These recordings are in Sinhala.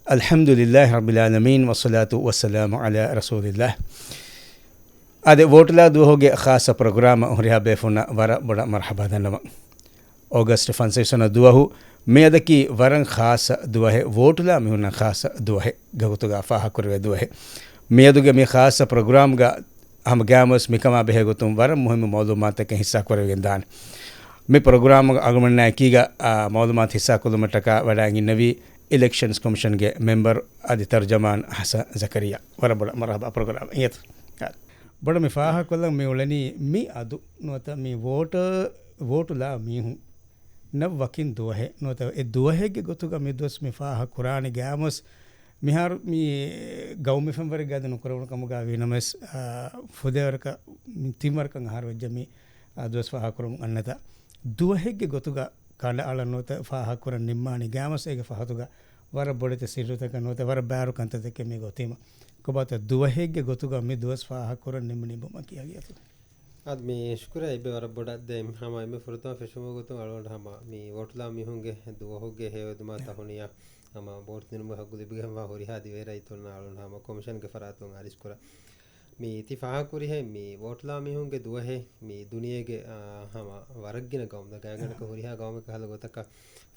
Alhamdulillah Rabbil Alamin wassalatu wassalamu ala Rasulillah. Ade votla duhoge khasa programa horiha befuna wara boda marhaba danama. August fansesona duahu meadaki waran khasa duahe votla mihuna khasa duahe gagutuga faha kurve duahe. Meaduge me khasa program ga हम गैमस मिकमा बेहे गुतुम वर मुहिम मालूमात के हिस्सा करवेंदान मे प्रोग्राम आगमन कीगा मालूमात हिस्सा कुलमटका वडांगी नवी इलेक्शंस कमीशन के मेंबर आदि तर्जमान हसन जकरिया वर बड़ा मरहबा प्रोग्राम यत बड़ा मिफाह कुल मे उलनी मी अदु नोत मी वोट ला मी हूं नव वकिन दुहे नोत ए दुहे के गुतुगा मी दोस मिफाह कुरान गैमस मिहार मी गाँव में फंवर गया तो नुकरों का मुगा विनमस फुदेवर का तीमर का हार वजमी दोस्त फाहकुरम अन्नता दुहे के गोतुगा कांड आला नोता फाहकुरन निम्मानी गैमस एक फाहतुगा वर बड़े ते सिरुता का नोता वर बैरो कंते ते के मी गोतीमा को बात दुहे के गोतुगा मी दोस्त फाहकुरन निम्मनी बुमा किया गया तो आदमी शुक्र है बे वर बड़ा दे हम में फुरता फेशमो गोतो अलवन हम मी वोटला मी होंगे दुआ होगे है उदमा तहुनिया हम बोर्ड दिन में हगुल बिगम वा होरी हादी वे राइतो नालन हम कमीशन के फरात लो आरिस कोरा मी इतिफाक कुरी है मी वोटला मी होंगे दुआ है मी दुनिया के हम वरगिन गांव द गायगन को होरी हा गांव में कहल गोतक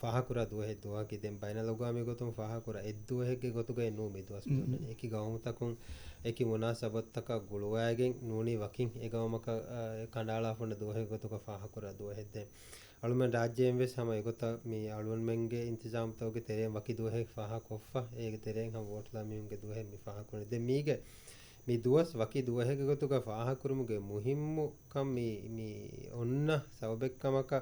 फाहा कुरा दुआ है दुआ की देम बायना लोगा में गोतम फाहा कुरा ए दुआ है के गोतु गए नो मी दुआ एक ही गांव तक एक ही मुनासबत तक गुलवागे नूनी वकिंग ए गांव मक कंडाला फुन दुआ है गोतु का फाहा कुरा दुआ है दे अळुमें राज्य में हम एगोता मी अळुन मेंगे इंतजाम तो के तेरे वकी दुहे फाहा कोफा एक तेरे हम वोटला मी उनके दुहे मी फाहा कोने दे मीगे मी दुवस वकी दुहे के गोतु का फाहा कुरुमुगे मुहिम्मु कम मी ओन्न सवबेक्कमक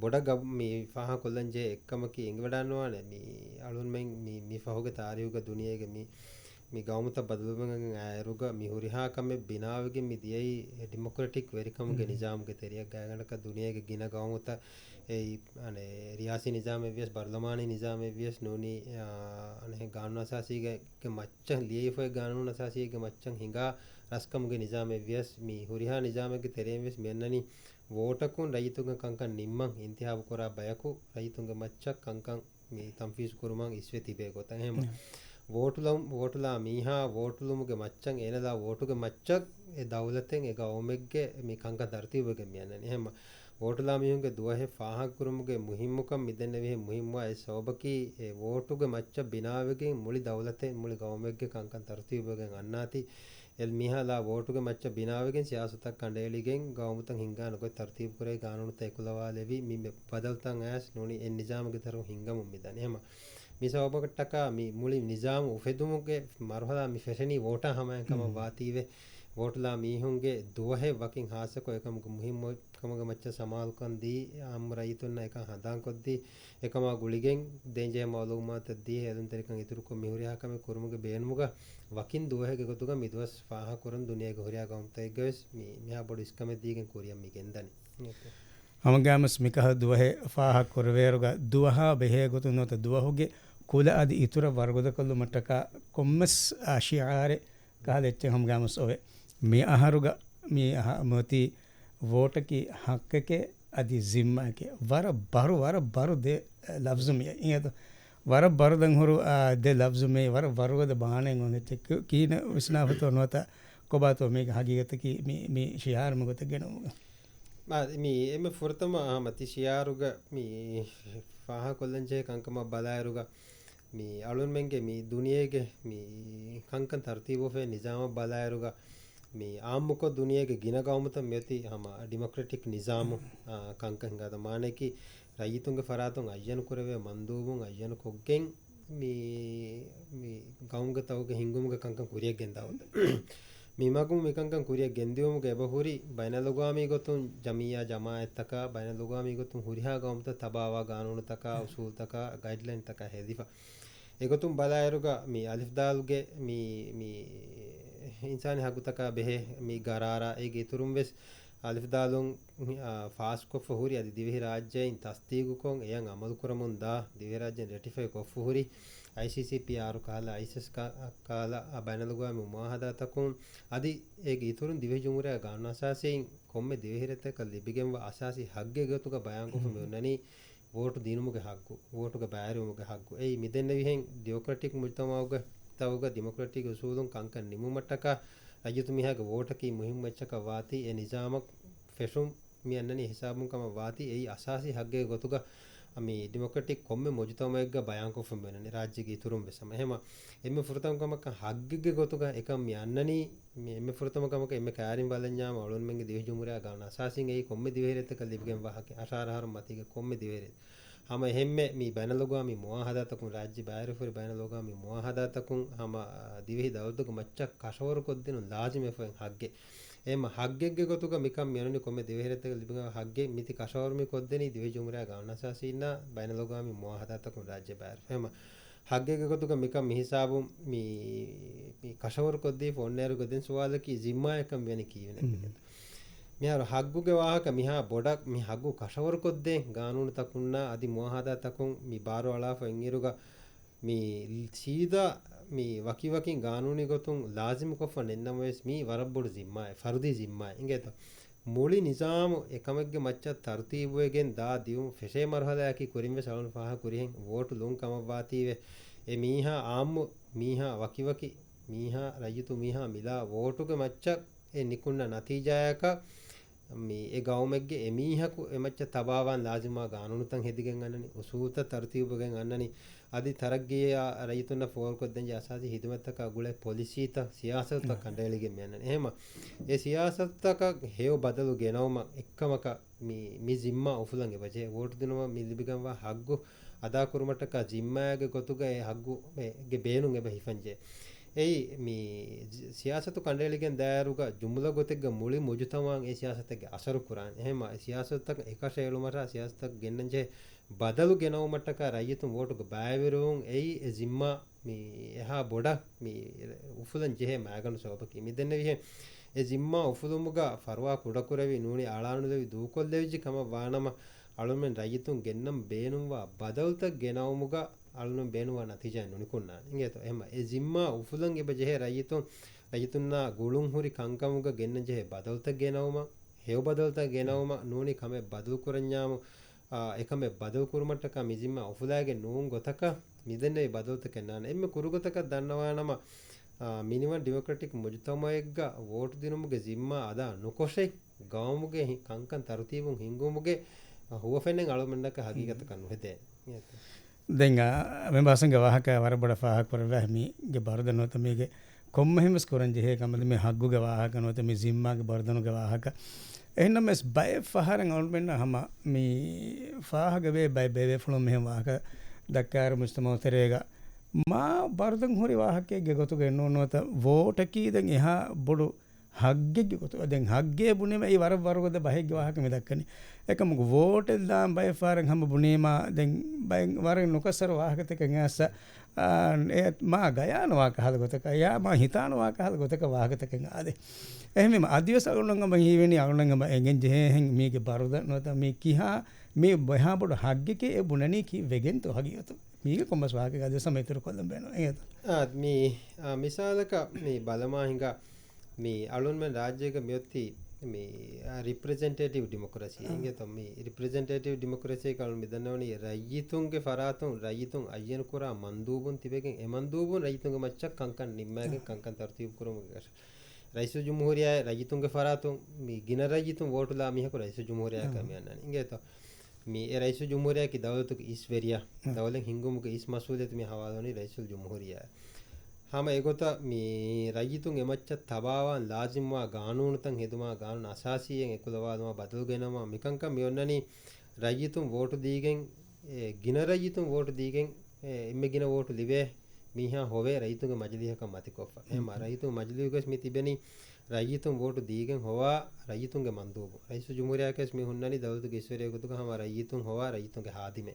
बोडा गब मी फाहा कोल्लन जे एक्कम की इंगवडानवाने मी अळुन में मी फाहोगे तारियुगे दुनियेगे मी गाँव त बदलुमें आयरुगा मी हुरिहा कमे बिनावगे मी दियई डेमोक्रेटिक वेरिकम के निजाम के तेरिया गायगन का दुनिया के गिना गाँव त ए अने रियासी निजाम में व्यस बर्लमानी निजाम में व्यस नोनी अने गानु असासी के मच्चन लिए फे गानु असासी के मच्चन हिंगा रस्कम के निजाम में व्यस मी हुरिहा निजाम के तेरे व्यस मेननी वोटकुन रैतुंग कंकन निम्मं इंतिहाब कोरा बयकु रैतुंग मच्चक कंकन मी तंफीस कुरुमं इसवे तिबे गोता हेम वोटला मीहा वोटलुमुगे मच्चन एनदा वोटुगे मच्चक ए दौलतें ए गाँवमेगे मी कंका धरतीबगे मियननी हेम वोटला मीहुगे दुहे फाहा कुरुमुगे मुहिम्मुकम मिदने वे मुहिम्वा ए सोबकी ए वोटुगे मच्च बिनावेगे मुली दौलतें मुली गाँवमेगे कंका धरतीबगे अन्नाती एल मीहाला वोटुगे मच्च बिनावेगे सियासतक कंडेलिगें गाँवतंग हिंगा नको तरतीब करे कानून ते कुलवालेवी मी बदलतंग ऐस नोनी ए निजाम के तरह हिंगम मिदने हेम मिसवबकटका मी मुली निजाम उफेदुमुगे मरहला मी फेशनी वोटा हमें कम वातीवे वोटला मी होंगे दुहे वकिंग हासको एकम मुहिम कमग मच्च समाल कन दी हम रईतुन एक हदां को दी एकम गुलिगें देंजे मालूमात दी हेदन तरिकं इतुरु को मिहुरिया कम कुरुमुगे बेनमुगा वकिन दुहे के गोतुगा मिदवस फाहा कुरन दुनिया के होरिया गांव ते गस मी मिहा बड इसकमे दीगे कोरिया मी गेंदनी हम गैमस मिकह दुहे फाहा कुरवेरुगा दुहा बेहे गोतु नोत दुहोगे कुल आदि इतुर वर्गोद कल्लु मटका कोम्मस आशियारे कहलेच्चे हम गैमस ओवे मी आहारुगा मी मोती वोट की हक के आदि जिम्मा के वर बारो दे लफ्ज़ में ये तो वर बारो दंगुरु दे लफ्ज़ में वर वर्गोद बहाने गोने चे की न विस्ना होतो नोता को बातो मी हकीकत की मी शियार में गोते गेनोगा मी एमे फुरतम मति शियारुगा मी फाहा कोल्लंजे कंकम बलायरुगा मी अळुन मेंगे मी दुनियेगे मी कंकन तरतीबो फे निजाम बलायरुगा मी आमुको दुनियेगे गिना गावमत मेति हम डेमोक्रेटिक निजाम कंकन गाद माने की रईतुंगे फरातुंग अयन कुरवे मंदूबुंग अयन कोग्गें मी गावंगे तवगे हिंगुमुगे कंकन कुरिये गेंदावत मीमागु मिकंकन कुरिये गेंदियोमुगे बहुरी बैनलुगामी गोतुन जमिया जमायत तका बैनलुगामी गोतुन हुरिहा गावमत तबावा कानून तका उसूल तका गाइडलाइन तका हेदिफा एगोतुम बलायरुगा मी अलिफ दालुगे मी इंसानी हगुतका बेहे मी गरारा एगे तुरुम वेस अलिफ दालुं फास्ट को फहुरी अदि दिवे राज्य इन तस्तीगु कों एयं अमल कुरमुन दा दिवे राज्य रेटिफाई को फहुरी ICCPR काला ISIS काला बैनलुगा में मुआहदा तकुन अदि एक इतुरुन दिवे जुमुरे गाना सासे कोम्मे दिवे हिरते कल लिबिगेम व असासी हग्गे गतुका बयान को में ननी ವೋಟು ದಿನುಮುಗೆ ಹಗ್ಗು ವೋಟುಗೆ ಬ್ಯಾರಿಮುಗೆ ಹಗ್ಗು ಏಯ್ ಮಿದೆನ್ನ ವಿಹೆನ್ ಡೆಮೊಕ್ರಾಟಿಕ್ ಮುಜ್ತಮಾವುಗೆ ತವುಗ ಡೆಮೊಕ್ರಾಟಿಕ್ ಉಸೂಲುಂ ಕಂಕನ್ ನಿಮುಮಟ್ಟಕ ರೈಯತು ಮಿಹಾಗೆ ವೋಟಕಿ ಮುಹಿಮ್ ಮೆಚ್ಚಕ ವಾತಿ ಎ ನಿಜಾಮಕ್ ಫೆಶುಂ ಮಿ ಅನ್ನನಿ ಹಿಸಾಬುಂ ಕಮ ವಾತಿ ಏಯ್ ಅಸಾಸಿ ಹಗ್ಗೆ ಗೊತುಗ ami democratic komme mojutamayegga bayanko fumbenani rajyige iturum besama ehema emme furtam kamaka haggige gotuga ekam mi annani me emme furtam kamaka emme kaarim balanyama olon menge divi jumuriya gana asasin ei komme diviherette kal libgen wahake ashara har matige komme divihere hama ehemme mi banaloga mi muahadatakun rajya bayre fur banaloga mi muahadatakun hama divi dawduga maccha kashawar koddinu lazime fen hagge එම හග්ගෙග්ගේ ගොතුක මිකම් යනනි කොමෙ දෙවෙහෙරෙත් එක ලිබිග හග්ගේ මිති කෂවර්මි කොද්දෙනි දිවේ ජුමුරයා ගානසාසීන බයිනලෝගාමි මොහදාතකු රාජ්‍ය බාර එම හග්ගෙග්ගේ ගොතුක මිකම් මිහිසාබු මි කෂවර් කොද්දී ෆොන්නේරු ගොදෙන් සුවාලකි জিম্মা එකම් වෙනි කීවෙන මිහාර හග්ගුගේ වාහක මිහා බොඩක් මි හග්ගු කෂවර් කොද්දේ ගානුන තකුන්නා අදි මොහදාතකුන් මි බාරෝ අලා ෆෙන්ගිරුග මි සීදා mi wakiwakin gaanuni gotun lazim kofa nennamoes mi warabbodu zimma fardi zimma ingeta muli nizam ekamegge maccha tartibuegen da dium feshe marhala ki kurimve salon faha kurihen vote lun kamawatiwe e miha ammu miha wakiwaki miha rayitu miha mila vote ge maccha e nikunna natijayaka mi e gawmegge e mihaku e maccha tabawan lazima gaanunu tan hedigen annani usuta tartibugen annani adi taraggiya rayituna for koddenje asasi hidumattaka gule polisita siyasata kandelige mennan ehema e siyasataka hew badalu genawma ekkamaka mi zimma ufulange baje vote dinuma mi libiganwa haggu ada kurumataka zimmage gotuga e haggu ge beenun ebe hifanje ei mi siyasatu kandeeligen daaruga jumla gotegga muli mujutaman e siyasatege asaru kuran ehema siyasataka ekashe elumara siyasatak gennanje badalu genawmataka rayitun votuga baavirun ei e zimma mi eha boda mi ufulan jehe maganu sobaki mi denne vihe e zimma ufulumuga farwa kudakuravi nuni alanu devi dukolleviji kama waanama alunmen rayitun gennam beenumwa badalta genawmuga alunmen beenuwa natija nunikunna ingeto ehma e zimma ufulan ebe jehe rayitunna gulun huri kankamuga genna jehe badalta genawma hew badalta genawma nuni kame badal kuranyamu ekame badal kurumattaka mizimma ufulage nuun gotaka midenne badalta kennan emme kurugotaka dannawanama minimal democratic mujtamaegga vote dinumuge zimma ada nukoshe gawmuge kankan tartibun hingumuge huwafennen alumennaka hagigata kanu hede දැන් මෙ බාසංග වාහක වරබඩ ෆාහක් වරලා මි ගේ බර්දනෝ තමේගේ කොම්ම හිමස් කරන් ජෙහෙ කමද මේ හග්ගුගේ වාහක නොත මේ জিম্මාගේ බර්දනෝගේ වාහක එහෙනම් මෙස් බය ෆහරන් අවුල් මෙන්න හම මි ෆාහක වේ බය බේ ෆලොම් මෙහෙ වාහක දක්කාර මුස්තමෝ තෙරේගා මා බර්දන් හොරි වාහකයේ ගේ ගොතුගේ නෝනෝත වෝට කී දැන් එහා බොඩු හග්ගෙගේ ගොතු දැන් හග්ගේ බුනේ මේ වරගොද බහෙගේ වාහක මෙදක්කනේ එකම වෝට දාම් බය ෆාරන් හම බුනේමා දැන් බය වර නොකසර වාහකතක ngäස ඒ මා ගයාන වාහක හද ගොතක යා මා හිතාන වාහක හද ගොතක වාහකතක ආදේ එහෙම අදිවස අලුණංගම හීවෙනි අලුණංගම එගෙන් ජෙහෙන් මේගේ බරුද නොත මේ කිහා මේ බහා බොඩ හග්ගෙකේ ඒ බුනනී කි වෙගෙන් තෝ හගියතු මේක කොම්බස් වාහක ගද සමේතර කොල්ලම් බෑනෝ එහෙත මේ මිසාලක මේ බලමා හිඟා මේ අලුන්මන් රාජ්‍යයක මෙොත්ති මේ රිප්‍රෙසෙන්ටේටිව් ඩෙමොක්‍රසි इंगे तो මේ රිප්‍රෙසෙන්ටේටිව් ඩෙමොක්‍රසි කලු මෙදන්නවනි රයිතුන්ගේ ෆරාතුන් රයිතුන් අයන කුරා මන්දූබුන් තිබෙකෙන් එ මන්දූබුන් රයිතුන්ගේ මච්චක් කංකන් නිම්මගේ කංකන් තර්තිබ් කුරුමුගේ රයිසු ජුම්හූරියා රයිතුන්ගේ ෆරාතුන් මේ ගින රයිතුන් වෝටුලා මිහකු රයිසු ජුම්හූරියා කමියන්නන් इंगे तो මේ රයිසු ජුම්හූරියා කි දවලතුක ඉස්වෙරියා දවලෙන් හිංගුමුගේ ඉස් මසූලියත් මේ හවාලෝනි රයිසු ජුම්හූරියා hama egota mi rayitun emaccha tabawan lazimwa gaanunatan heduma gaanun asasiyen ekulawaduma badulgenama mikanka miyonnani rayitun vote digen gina rayitun vote digen emme gina vote live miha hove rayitun majlihaka matikofa ema rayitun majlihuges mi tibeni rayitun vote digen howa rayitun ge mandubu raisu jumhuriya kes mi hunnani dawlatu ge isweriya gotuka hama rayitun howa rayitun ge hadime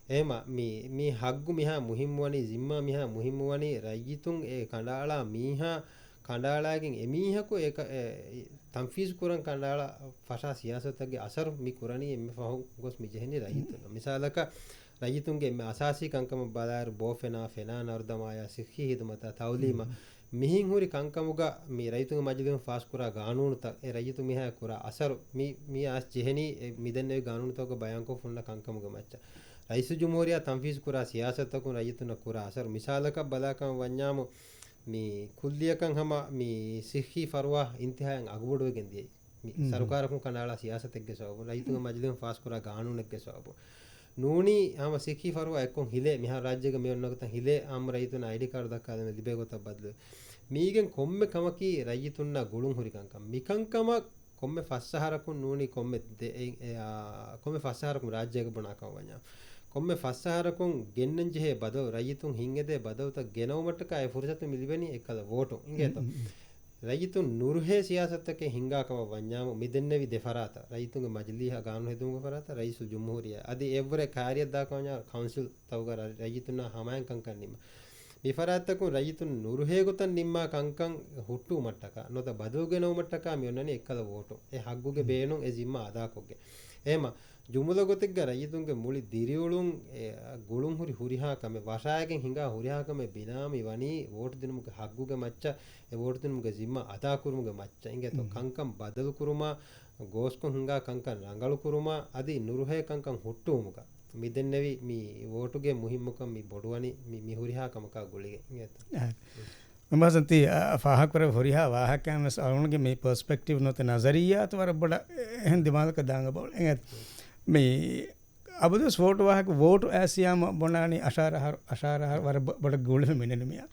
එහෙම මේ හග්ගු මිහා මුහිම්වනි জিম্মা මිහා මුහිම්වනි රයිතුන් ඒ කණ්ඩාලා මීහා කණ්ඩාලාගෙන් එමීහකු ඒක තම්ෆීස් කුරන් කණ්ඩාලා ෆෂා සියාසතගේ අසර් මි කුරණී එමෙ ෆහු ගොස් මි ජෙහෙනි රයිතුන මිසාලක රජතුන්ගේ මේ අසාසී කංකම බලාර බෝෆෙනා ෆෙනා නර්දමාය සික්හි හිදමත තවලීම මිහින් හුරි කංකමුග මේ රජතුන්ගේ මජලිම ෆාස් කුරා ගානූනුත ඒ රජතු මිහා කුරා අසරු මී ආස් ජෙහෙනි මිදන්නේ ගානූනුතක බයංකෝ ෆුන්න කංකමුග මච්ච රයිසු ජුමෝරියා තන්ෆීස් කුරා සියාසතකු රජතුන කුරා අසරු මිසාලක බලාකම වඤ්ඤාමු මේ කුල්ලියකන් හම මේ සික්හි ෆරුවා ඉන්තිහායන් අගබඩුවගෙන් දියයි මේ සරකාරකු කනාලා සියාසතෙක්ගේ සවබ රජතුන්ගේ මජලිම ෆාස් කුරා ගානූනෙක්ගේ සවබ නූනි හම සික්හි ෆරුවා එක්කොන් හිලේ මිහා රාජ්‍යක මෙන්නකත හිලේ ආම් රජතුන ID කාඩ් දක්කාද මේ ලිබේ ගොත බදල මීගෙන් කොම්මෙ කමකි රජතුන්න ගුළුන් හුරිකංකම් මිකංකම කොම්මෙ ෆස්සහරකුන් නූනි කොම්මෙ ෆස්සහරකුන් රාජ්‍යයක බණාකම වඤ්ඤා කොම්මෙ ෆස්සහරකුන් ගෙන්නන් ජෙහෙ බදව රජතුන් හින්ගෙදේ බදවත ගෙනවමටක අය ෆුරසතු මිලිබෙනි එකල වෝටු ඉංගේත රජතුන් නුරුහේ සියාසත්තකේ හිංගාකම වඤ්ඤාම මිදෙන්නේවි දෙෆරාත රජතුන්ගේ මජලිහා ගානු හෙදුමුගේ ෆරාත රයිසුල් ජුම්හූරියා අදි එවරේ කාර්යයක් දාකවඤ්ඤා කවුන්සිල් තවගර රජතුන්න හමයන් කංකන් විෆරාත්තකු රජතුන් නුරුහේ ගොතන් නිම්මා කංකන් හුට්ටු මට්ටක නොත බදෝගෙන මට්ටක මියොන්නනේ එක්කල වෝටෝ ඒ හග්ගුගේ බේනුන් ඒ ජිම්මා අදාකොගේ එහෙම ජුමුල ගොතෙක්ග රජතුන්ගේ මුලි දිරියුලුන් ගුළුන් හුරිහා කම වශායගෙන් හිඟා හුරිහා කම බිනාමි වනි වෝට් දිනුමුගේ හග්ගුගේ මච්ච ඒ වෝට් දිනුමුගේ ජිම්මා අදා කුරුමුගේ මච්ච ඉංගේතෝ කංකම් බදලු කුරුමා ගෝස්කොන් හිඟා කංකන් රංගලු කුරුමා අදි නුරුහේ කංකන් හුට්ටුමුගා මිදෙන්නේවි මේ වෝටුගේ මුහිම්මකම් මේ බොඩුවනි මේ හුරිහා කමක ගොලිගේ ඉංගේත මමසන්ති ෆාහක් වර හුරිහා වාහකයන් අරුණගේ මේ පර්ස්පෙක්ටිව් නොත නසරියාත වර බොඩ එහෙන් දිමාලක දාංග බවල් ඉංගේත මේ අබදු ස්වෝට වාහක වෝටු ඇසියාම බොනානි අශාරහ වර බොඩ ගොලෙ මෙනෙන මියා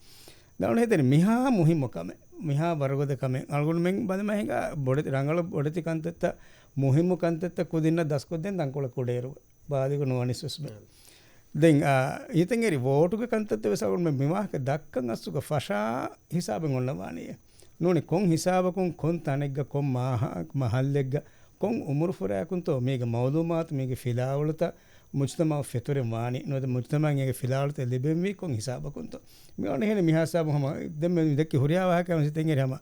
දවන හිතෙන මිහා මුහිම්මකම මිහා වරගොද කම අල්ගුණ මෙන් බදම හිඟ බොඩ රංගල බොඩති කන්තත්ත මුහිම්මු කන්තත්ත කුදින්න දස්කොද්දෙන් දංකොල කොඩේරුව බාධක නුවනිස්සුස්ම දෙන් ඉතන්ගෙරි වෝටුක කන්තත්ව සවුන් මෙවාහක දක්කන් අස්සුක ෆෂා හිසාබෙන් ඔන්නවානය නොනි කොන් හිසාබකුන් කොන් තනෙක්ග කොන් මහල්ලෙක්ග කොන් උමුරුෆරයකුන්තෝ මේක මෞදුමාත් මේක ෆිලාවලත මුජ්තම ෆෙතුරෙ වානි නොද මුජ්තමන්ගේ ෆිලාවලත ලිබෙම්වී කොන් හිසාබකුන්තෝ මේ ඔන්න එහෙන මිහාසාබ හම දෙම දෙක්ක හුරියාවාහකම සිතෙන්ගෙරි හම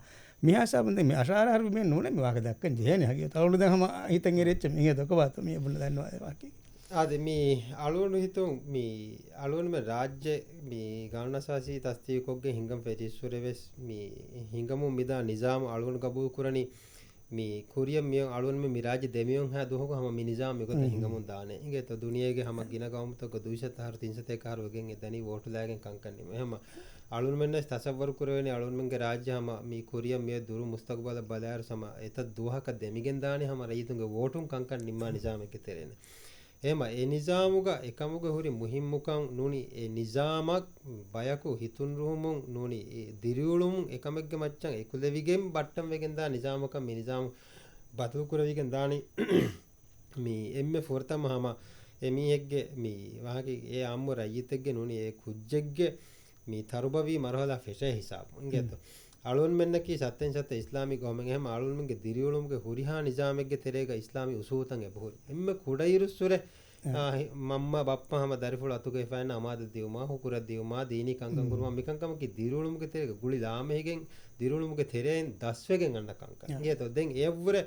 මිහාසාබන්ද මේ අශාරහර මේ නොනේ මේ වාක දක්කන් ජේනේ හගිය තවලු දැන් හම හිතෙන්ගෙරිච්ච මේ දකවත් මේ බුණ දන්නවා වාකි ආද මේ අලුණු හිතුන් මේ අලුණු මේ රාජ්‍ය මේ ගානසාසී තස්තියකොගේ හිංගම් පෙරිස්සුරෙවස් මේ හිංගමු මිදා නිසාම අලුණු ගබූ කුරණි මේ කුරියම් මිය අලුණු මේ මිරාජ දෙමියොන් හැ දුහක හම මේ නිසාම යකොත හිංගමුන් දානේ ඉගේ තෝ දුනියේගේ හම ගින ගවමුතක 204 301 කාර වගෙන් එතනි වෝට් ලාගෙන් කංකන්නේ මෙහෙම අලුණු මෙන්න තසවර් කුරවෙනි අලුණු මෙන්ගේ රාජ්‍ය හම මේ කුරියම් මිය දුරු මුස්තක්බල බලාර සම එත දුහක දෙමිගෙන් දානේ හම රයිතුන්ගේ වෝටුන් කංකන් නිම්මා නිසාමෙක තෙරෙන්නේ එහෙම ඒ නිසාමුග එකමුග හුරි මුහිම්මුකන් නුනි ඒ නිසාමක් බයකු හිතුන් රුහුමුන් නුනි ඒ දිරියුළුම් එකමෙක්ගේ මච්චන් එකුලෙවිගෙන් බට්ටම් වෙගෙන් දා නිසාමක මේ නිසාම බතු කුරවිගෙන් දානි මේ එම්මේ ෆොර්තම හම එමීහෙක්ගේ මේ වාගේ ඒ අම්මු රයිතෙක්ගේ නුනි ඒ කුජ්ජෙක්ගේ මේ තරුබවි මරහලා ෆෙෂේ හිසාබ ඉංගෙත අලුන් මෙන්න කී සත්‍යෙන් සත්‍ය ඉස්ලාමී ගොමෙන් එහෙම අලුන් මෙන්ගේ දිරියුළුම්ගේ හුරිහා නිසාමෙක්ගේ තෙරේග ඉස්ලාමී උසූතන් එබහුරි එම්ම කුඩයිරුස්සුරේ මම්ම බප්පහම දරිෆුල අතුගේ ෆෑන අමාද දියුමා හුකුර දියුමා දීනි කංකම් කුරුමා මිකංකම කී දිරියුළුම්ගේ තෙරේග ගුලි ලාමෙහිගෙන් දිරියුළුම්ගේ තෙරෙන් දස්වෙගෙන් අන්න කංකම් ඊයතෝ දැන් ඒවර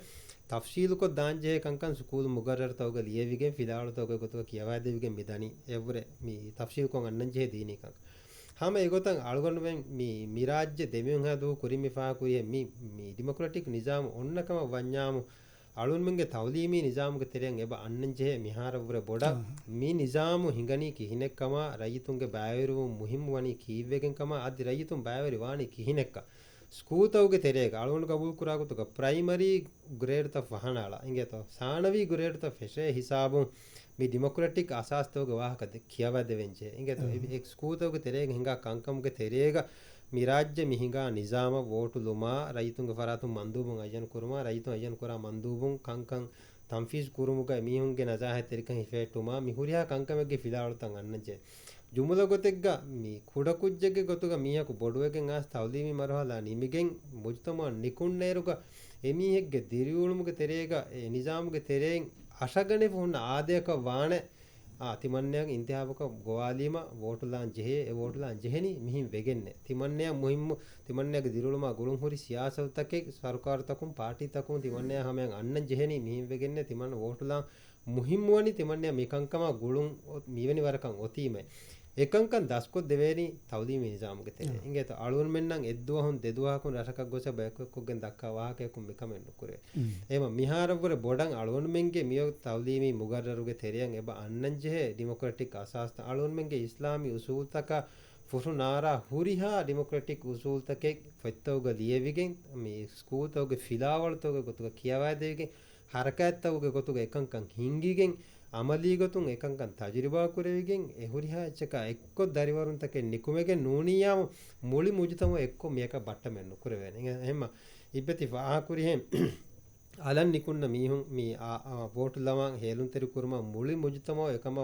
තෆ්සීලුක දාංජේ කංකම් සුකූල් මුගරර් තවග ලියවිගෙන් ෆිදාලු තවග ගොතක කියවා දෙවිගෙන් මිදනි ඒවර මේ තෆ්සීල් කොන් අන්නන් ජේ දීනි කංකම් හම ඒගොතන් අලුගොන්න මෙන් මේ මිරාජ්‍ය දෙමියුන් හදු කුරිමිෆා කුරිය මේ ඩෙමොක්‍රැටික් නිසාම ඔන්නකම වඤ්ඤාමු අලුන් මෙන්ගේ තවලීමේ නිසාමුගේ තෙරෙන් එබ අන්නන් ජේ මිහාරවර බොඩ මේ නිසාමු හිඟනි කිහිනෙක්කම රයිතුන්ගේ බයවරු මුහිම් වනි කීවෙගෙන්කම අදි රයිතුන් බයවරි වානි කිහිනෙක්ක ස්කූතවගේ තෙරේක අලුන් කබුල් කුරාකුතක ප්‍රයිමරි ග්‍රේඩ් ත වහනාලා ඉංගේතෝ සානවි ග්‍රේඩ් ත ෆෙෂේ හිසාබුන් මේ ඩෙමොක්‍රැටික් අසාස්තවගේ වාහකද කියවද වෙන්ජේ ඉංගේතෝ එක් ස්කූතවගේ තෙරේක හිඟා කංකම්ගේ තෙරේක මිරාජ්‍ය මිහිඟා නිසාම වෝටු ලුමා රයිතුන්ගේ ෆරාතුන් මන්දූබුන් අයන් කුරුමා රයිතුන් අයන් කුරා මන්දූබුන් කංකම් තම්ෆීස් කුරුමුගේ මිහුන්ගේ නසාහ තෙරිකන් හිෆේටුමා මිහුරියා කංකමගේ ෆිලාවලතන් අන්නජේ ජුමුල ගොතෙක්ග මේ කුඩ කුජ්ජගේ ගොතුග මීහකු බොඩුවගෙන් ආස් තවදීමි මරහලා නිමිගෙන් මුජ්තමා නිකුන්නේරුක එමීහෙක්ගේ දිරියුළුමුගේ තෙරේක ඒ නිසාමුගේ තෙරෙන් අශගනේ වුණ ආදයක වාණ තිමන්නයක් ඉන්තිහාවක ගෝවාලීම වෝටුලාන් ජෙහේ ඒ වෝටුලාන් ජෙහෙනි මිහිම් වෙගෙන්නේ තිමන්නයක් මුහිම්ම තිමන්නයක දිරුළුමා ගුළුන් හොරි සියාසවතකේ සරකාර තකුම් පාටි තකුම් තිමන්නය හැමයන් අන්න ජෙහෙනි මිහිම් වෙගෙන්නේ තිමන්න වෝටුලාන් මුහිම්මුවනි තිමන්නේ මිකංකම ගුළුන් මීවැනි වරකම් ඔතීමයි එකංකන් දස්කොත් දෙවේනි තවදීමේ නිසාමුගේ තෙරේ ඉංගේත අලුන් මෙන්නම් එද්දුවහුන් දෙදුවහකුන් රසකක් ගොස බයකෙක්කුගෙන් දක්කා වාහකයකුන් මිකමෙන් නුකුරේ එම මිහාරවර බොඩන් අලුන් මෙන්ගේ මියෝ තවදීමේ මුගරරුගේ තෙරියන් එබ අන්නංජෙහෙ ඩෙමොක්‍රටික් අසාස්ත අලුන් මෙන්ගේ ඉස්ලාමී උසූල්තක ෆුරු නාරා හුරිහා ඩෙමොක්‍රටික් උසූල්තකෙක් ෆෙත්තවග ලියවිගෙන් මේ ස්කූතවගේ ෆිලාවල්තවගේ ගොතුක කියවා දෙවිගෙන් හරකෑත්තවගේ ගොතුක එකංකන් හිංගිගෙන් අමලීගතුන් එකංකන් තජරිබා කුරවිගෙන් එහුරිහා එච්චක එක්කො දරිවරුන්තකෙ නිකුමගෙන් නූනියාම මුලි මුජතම එක්කො මේක බට්ටමෙන් නුකුරවෙන එහෙම ඉබ්බති වාහකුරිහෙන් අලන් නිකුන්න මීහුන් මේ වෝට් ලවන් හේලුන් තෙරි කුරුම මුලි මුජතම එකම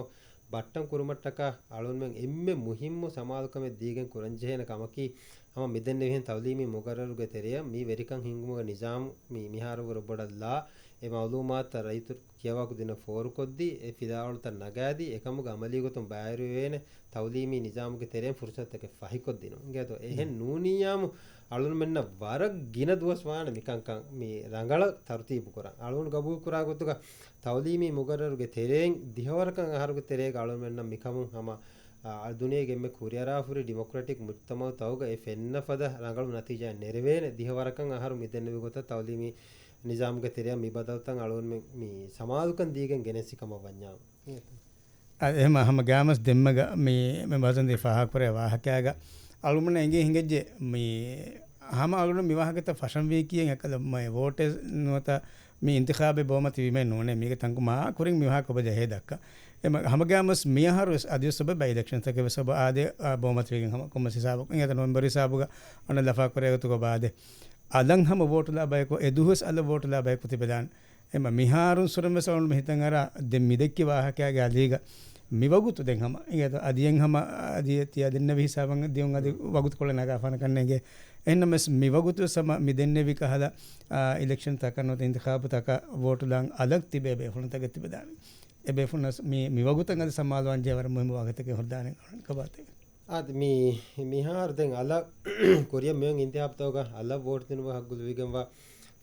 බට්ටම් කුරුමට්ටක අලුන්මෙන් එම්මෙ මුහිම්මු සමාල්කමෙ දීගෙන් කුරංජේන කමකි හම මෙදෙන් වෙහෙන් තවදීමි මොගරරුගේ තෙරිය මේ වෙරිකන් හිංගුමග නිසාම් මේ මිහාරවර බොඩල්ලා ඒ මවලුමාත රයිතු කියවකු දින ෆෝරු කොද්දි ඒ ෆිදාවලත නගාදී එකමුග අමලීගොතුන් බායරු වේන තවදීමි නිසාමුගේ තෙරෙන් ෆුර්සත් එක ෆහිකොත් දිනු ඉංගේතෝ එහෙන් නූනියාමු අලුන් මෙන්න වර ගින දුවස් වාන මිකංකන් මේ රංගල තර්තිබු කරන් අලුන් ගබු කුරා ගොතුක තවදීමි මොගරරුගේ තෙරෙන් දිහවරකන් අහරුගේ තෙරේ අලුන් මෙන්න මිකමුන් හම දුනියේ ගෙම්මේ කුරියරාෆුරි ඩෙමොක්‍රටික් මුත්තමව තවග ඒ ෆෙන්න ෆද රංගලු නතිජා නෙරවේන දිහවරකන් අහරු මිදෙන්න වෙගොත තවදීමි නිසාම්ගේ තෙරිය මිබදවතන් අලුන් මේ සමාදුකන් දීගෙන් ගෙනසිකම වඤ්ඤාම එහෙම අහම ගාමස් දෙම්මග මේ බසන්දි ෆාහකුරේ වාහකයාග අලුමන එංගේ හිඟෙජ්ජේ මේ අහම අලුන විවාහකත ෆෂන් වීකියෙන් එකද මේ වෝටර්ස් නොත මේ ඉන්තිඛාබේ බොමති විමේ නෝනේ මේක තංකු මා කුරින් විවාහක ඔබ ජහේ දක්ක එම අහම ගාමස් මියහරු අදිය සබ බයි ඉලෙක්ෂන් තක සබ ආදේ බොමති විගෙන් හම කොමසි සාබක එත නොවැම්බර් සාබුග අන ලෆා කුරේ තුක බාදේ අදන් හම වෝටලා බයකෝ එදුහස් අල වෝටලා බයකෝ තිබදාන එම මිහාරුන් සුරම සවුන් මෙහිතන් අර දෙම් මිදෙක්කි වාහකයාගේ අලීග මිවගුතු දෙන් හම ඒත අදියෙන් හම අදිය තිය දෙන්න විහිසාවන් දියුන් අදි වගුතු කොල නගා ෆන කන්නේගේ එන්නම මිවගුතු සම මිදෙන්නේ විකහලා ඉලෙක්ෂන් තකනොත ඉන්තිඛාබ තක වෝටුලන් අලක් තිබේ බෙහුන තක තිබදාන එබේ ෆුනස් මේ මිවගුතන් අද සමාලවන් ජයවර මොහිම වාගතක හොදාන කබාතේ ad mi mihar den ala korea men intihabtoga ala vote dinwa haggul wigenwa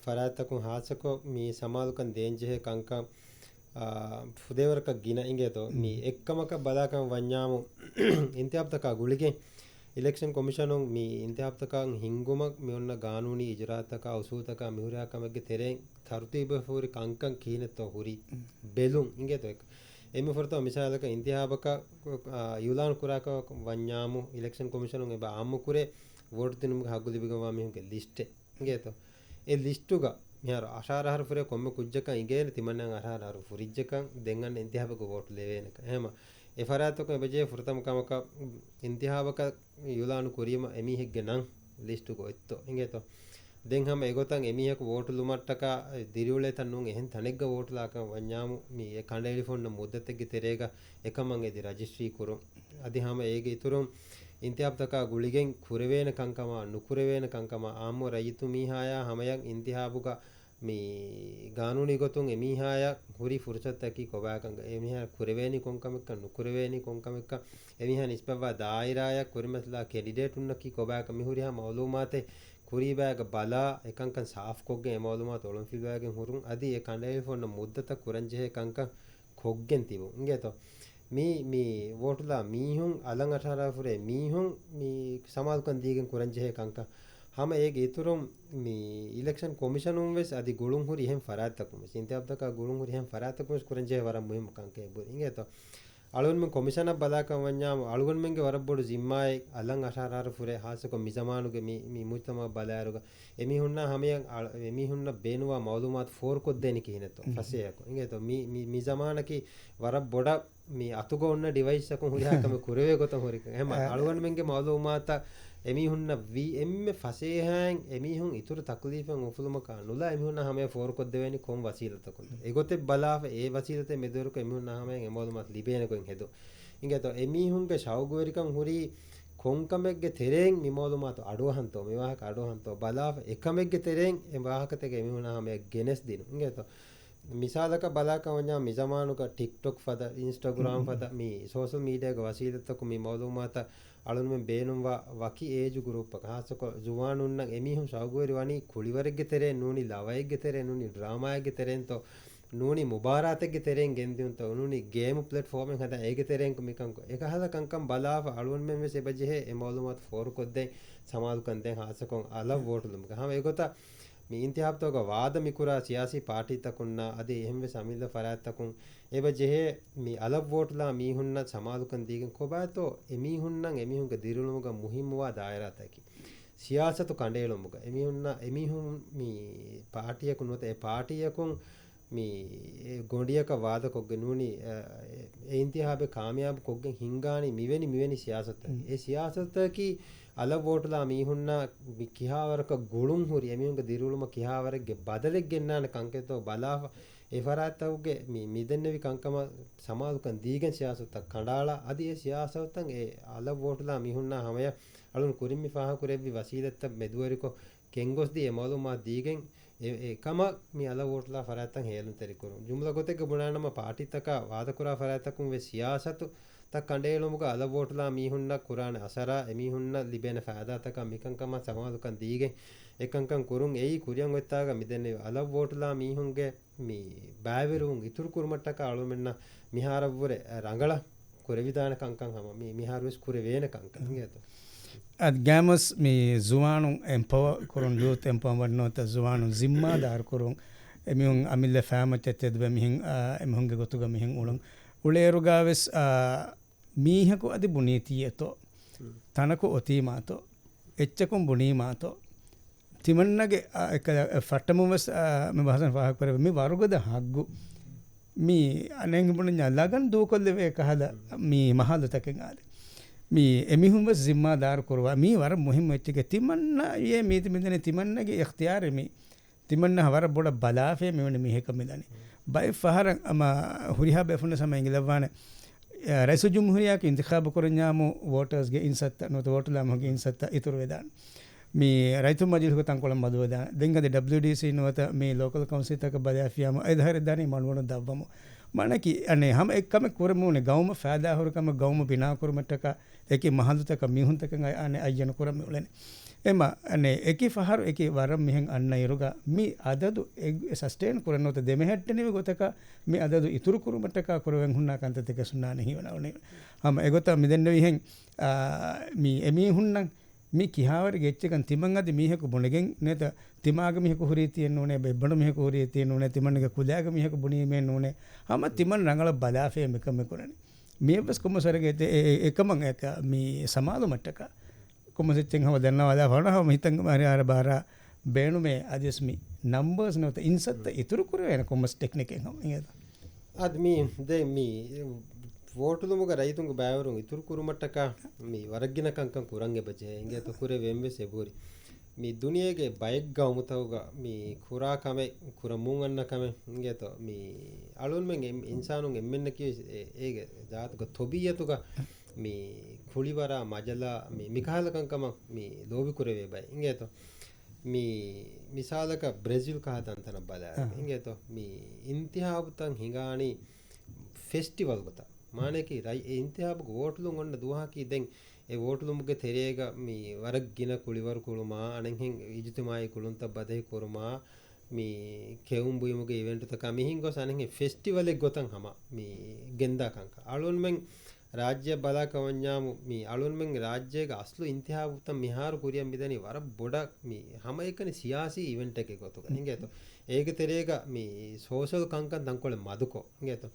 faratakun hasako mi samalukan denje kanka fudewarka gina ingeto mi ekkamaka balakan wanyamu intihabtaka gulige election commission mi intihabtaka hingumak mi onna ganuni ijrataka usutaka mihurakamage tereng tharutibe furi kankan kineto huri belun ingeto එම ෆොර්තෝ මිසාලක ඉන්තිහාබක යුලාන් කුරාක වඤ්ඤාමු ඉලෙක්ෂන් කොමිෂන් උන් එබ ආම්මු කුරේ වෝට් දිනුම හග්ගු දිබගවා මිහුගේ ලිස්ට් ඉගේතෝ ඒ ලිස්ටුග මිහාර ආශාරහර ෆුරේ කොම්ම කුජ්ජක ඉගේන තිමන්නන් ආශාරහර ෆුරිජ්ජකන් දෙංගන් ඉන්තිහාබක වෝට් ලෙවේනක එහෙම ඒ ෆරාතක එබජේ ෆුරතම කමක ඉන්තිහාබක යුලාන් කුරියම එමිහෙග්ගේ නම් ලිස්ටුග ඔත්තෝ ඉගේතෝ දෙන් හැම ඒගොතන් එමිහක වෝට් ලුමට්ටක දිරියුලේ තන්නුන් එහෙන් තනෙග්ග වෝට් ලාක වඤ්ඤාමු මේ කණ්ඩායලි ෆොන්න මුද්දතෙග්ගේ තෙරේග එකමං එදි රජිස්ට්‍රි කුරු අදි හැම ඒගේ ඉතුරුම් ඉන්තිහාබ්තක ගුලිගෙන් කුරවේන කංකම නුකුරවේන කංකම ආම්මෝ රයිතු මීහායා හැමයක් ඉන්තිහාබුක මේ ගානුනි ගොතුන් එමිහාය හුරි ෆුර්සත්තකි කොබාකංග එමිහා කුරවේනි කොංකමක නුකුරවේනි කොංකමක එමිහා නිස්බවා දායිරාය කුරිමස්ලා කැන්ඩිඩේට් උන්නකි කොබාක මිහුරියා මවලුමාතේ කුරීබෑග බලා එකංකන් සාෆ් කොග්ගෙන් එමවලුමාත ඔලිම්පික් බෑගෙන් හුරුන් අදි ඒ කණ්ඩායම් ෆොන්න මුද්දත කුරංජේ එකංකන් කොග්ගෙන් තිබු ඉංගේතෝ මේ වෝටුලා මීහුන් අලං අටාරා ෆුරේ මීහුන් මේ සමාල්කන් දීගෙන් කුරංජේ එකංකන් හැම ඒගේ ඉතුරුම් මේ ඉලෙක්ෂන් කොමිෂන් උන් වෙස් අදි ගුළුන් හුරි එහෙන් ෆරාත්තකුම සින්තියබ්දක ගුළුන් හුරි එහෙන් ෆරාත්තකුම කුරංජේ වරම් මුහිම කංකේ බු ඉංගේතෝ අලුන්ම කොමිෂන බලාකම් වඤ්ඤාම අලුගොන්මෙන්ගේ වරබ්බොඩු জিম্মাයි අලං අශාරාර ෆුරේ හාසක මිසමානුගේ මේ මුත්තම බලාරුග එමිහුන්න හැමයන් එමිහුන්න බේනුවා මවලුමාත් ෆෝර් කොද්දෙනි කිනතෝ ෆසේයකෝ ඉංගේතෝ මේ මිසමානකි වරබ්බොඩ මේ අතුගොන්න ඩිවයිස් එකක් හුරියාකම කුරවේ ගොත හොරික එහෙම අලුගොන්මෙන්ගේ මවලුමාත එමිහුන්න VM ෆසේහන් එමිහුන් ඉතුරු තක්ලීෆන් උෆුලම කනුලා එමිහුන්න හැම ෆෝර් කොද්ද වෙනි කොම් වසීලතකොන් ඒගොතේ බලාව ඒ වසීලතේ මෙදොරක එමිහුන්න හැමෙන් එමවලුමාත් ලිබේන කොන් හෙදෝ ඉංගේතෝ එමිහුන්ගේ ශවගුවරිකන් හුරි කොංකමෙක්ගේ තෙරෙන් මිමවලුමාත අඩුවහන්තෝ මෙවාහක අඩුවහන්තෝ බලාව එකමෙක්ගේ තෙරෙන් එවාහකතේ එමිහුන්න හැම ගෙනස් දිනු ඉංගේතෝ මිසාලක බලාකවඤ්ඤා මිසමානුක TikTok ෆද Instagram ෆද මේ සෝෂල් මීඩියාක වසීලතක මේ මවලුමාත අලුන්ම බේනුම්වා වකි ඒජ් ගෲප් එක හාසක ජුවානුන් නම් එමිහුන් සවගුවරි වනි කුලිවරෙක්ගේ තෙරේ නූනි ලවයෙක්ගේ තෙරේ නූනි ඩ්‍රාමායක්ගේ තෙරෙන් තෝ නූනි මුබාරාතෙක්ගේ තෙරෙන් ගෙන්දියුන්ත උනුනි ගේම් ප්ලැට්ෆෝම් එක හදා ඒගේ තෙරෙන් මිකං එක හදා කංකම් බලාව අලුවන් මෙ සෙබජෙහෙ එමවලුමත් ෆෝර් කොද්දෙන් සමාදු කන්දෙන් හාසකොන් අල වෝටුලුම් ගහම ඒගොත මේ ඉන්තිහාබ්තෝග වාද මිකුරා සියාසි පාටි තකුන්නා අදේ එහෙම්වෙ සමිල්ල ෆරාත් තකුන් එබජෙහෙ මේ අල වෝටුලා මීහුන්න සමාදු කන් දීගෙන් කොබාතෝ එමීහුන්නම් එමීහුන්ගේ දිරුලුමුග මුහිම්මවා දායරාතකි සියාසතු කණ්ඩේලුමුග එමීහුන් මේ පාටියකුන් නොත ඒ පාටියකුන් මේ ගොඩියක වාද කොග්ගේ නූනි ඒ ඉන්තිහාබේ කාමයාබ කොග්ගෙන් හිංගානි මිවෙනි සියාසත ඒ සියාසතකි අල වෝටලා මීහුන්නා කිහාවරක ගුළුම් හුරි එමිහුන්ගේ දිරුලුම කිහාවරගේ බදලෙක් ගෙන්නාන කංකේතෝ බලාව ඒ ෆරාත්තවගේ මේ මිදෙන්නවි කංකම සමාදුකන් දීගෙන් සියාසත කණ්ඩාලා අදී ඒ සියාසතන් ඒ අල වෝටලා මීහුන්නා හැමය අලුන් කුරිම්මි ෆාහ කුරෙව්වි වසීලත්ත මෙදුවරිකෝ කෙන්ගොස්දී එමවලුමා දීගෙන් ඒකම මේ අල වෝටලා ෆරාත්තන් හේලුන් තරිකුරු ජුම්ලා ගොතෙක බුණානම පාටිතක වාදකුරා ෆරාත්තකුන් වෙ සියාසතු ත කණ්ඩේලුමුග අල වෝටලා මීහුන්න කුරාන අසරා එමීහුන්න ලිබෙන ෆාදාතක මිකංකම සමාදුකන් දීගෙන් එකංකන් කුරුන් එයි කුරියන් වෙත්තාග මිදෙන්නේ අල වෝටලා මීහුන්ගේ මේ බෑවිරුන් ඉතුරු කුරුමට්ටක අලුමෙන්න මිහාරවුර රංගල කුරවිදාන කංකන් හැම මේ මිහාරුස් කුරේ වේන කංකන් ගියත at gamus mi zuwanu empower kurun youth empowerment not zuwanu zimmadar kurun emihun amille fama tetedwe mihin emihunge gotuga mihin ulun ulerugaves mihaku adi bunitiyeto tanaku otimato echchakun bunimato timannage ek fattamuwas me bahasan fahak kare mi warugoda haggu mi anengi bunnya lagan dukolle ve kahada mi mahadu taken ade මේ එමිහුම සිම්මාදාර කරවා මේ වර මුහිම් වෙච්චක තිමන්න යේ මේති මෙදනේ තිමන්නගේ ඉක්තියාර මේ තිමන්න වර බොඩ බලාෆේ මෙවන මිහෙක මෙදනේ බයි ෆහර අම හුරිහා බෙෆුන සම ඉංගලවාන රයිසු ජුම්හුරියාක ඉන්තිඛාබ කරඥාමු වෝටර්ස්ගේ ඉන්සත් නොත වෝටලාමගේ ඉන්සත් ඉතුරු වේදාන මේ රයිතු මජිල්ක තංකොල මදුවදාන දෙංගද WDC නොත මේ ලෝකල් කවුන්සිල් තක බදාෆියාම අයිදහර දානි මන්වන දවමු මනකි අනේ හැම එක්කම කරමුනේ ගෞම ෆාදා හොරකම ගෞම බිනා කරමටක ඒකේ මහඳුතක මිහුන්තක අනේ අයන කරම උලනේ එම අනේ ඒකේ ෆහර ඒකේ වරම් මෙහෙන් අන්න ඉරුග මේ අදදු සස්ටේන් කරනොත දෙමෙහෙට්ටනේ ගොතක මේ අදදු ඉතුරු කරමටක කරවෙන් හුන්නා කන්තතක සුන්නා නෙහි වනවනේ හැම ඒගොත මිදෙන්න විහෙන් මේ එමි හුන්නම් මේ කිහාවර ගෙච්චකන් තිමන් අද මීහක බොණගෙන් නේත තිමාග මිහක හුරිය තියෙන්න ඕනේ බෙබ්බණ මිහක හුරිය තියෙන්න ඕනේ තිමන්ගේ කුදාග මිහක බුණීමෙන් ඕනේ හැම තිමන් රංගල බලාෆේ මෙකම කරන්නේ මේ බස් කොමසරගේ එකම එක මේ සමාදු මට්ටක කොමසෙච්චෙන් හව දන්නවද වරහම හිතන් මාරි ආර බාර බේනු මේ අදස්මි නම්බර්ස් නොත ඉන්සත් ඉතුරු කර වෙන කොමස් ටෙක්නික් එක නේද අද මේ වෝටුලුමුග රයිතුන්ග බෑවරුන් ඉතුරු කුරුමට්ටක මේ වරග්ගින කංකන් කුරංගෙ බජේ ඉංගේ તો කුරේ වෙම්බෙ සෙබුරි මේ දුනියගේ බයික් ගවමුතවග මේ කුරා කමේ කුරමුන් අන්න කමේ ඉංගේ તો මේ අලුන් මෙන් ඉන්සානුන් එම්මෙන්න කිය ඒගේ ජාතක තොබියතුග මේ කුලිවරා මජලා මේ මිකාල කංකම මේ ලෝබි කුරේ වෙබයි ඉංගේ તો මේ මිසාලක බ්‍රාසීල් කහතන් තන බලා ඉංගේ તો මේ ඉන්තිහාබුතන් හිඟානි ෆෙස්ටිවල් ගත මානකි රයි ඉන්තිහාබ වෝටුලුන් ඔන්න දුහාකි දැන් ඒ වෝටුලුමුගේ තෙරේග මේ වරග්ගින කුලිවර කුළුමා අනෙන් ඉජිතුමායි කුළුන්ත බදේ කුරුමා මේ කෙවුම් බුයමුගේ ඉවෙන්ට් තක මිහින් ගොස් අනෙන් ෆෙස්ටිවල් එක ගොතන් හම මේ ගෙන්දා කංක අලුන් මෙන් රාජ්‍ය බලා කවඤ්ඤාමු මේ අලුන් මෙන් රාජ්‍යයේ අස්ලු ඉන්තිහාබ උත්තම මිහාරු කුරියම් බිදනි වර බොඩ මේ හැම එකනේ සියාසි ඉවෙන්ට් එකේ ගොතක හින්ගේතෝ ඒක තෙරේග මේ සෝෂල් කංකන් දන්කොල මදුකෝ හින්ගේතෝ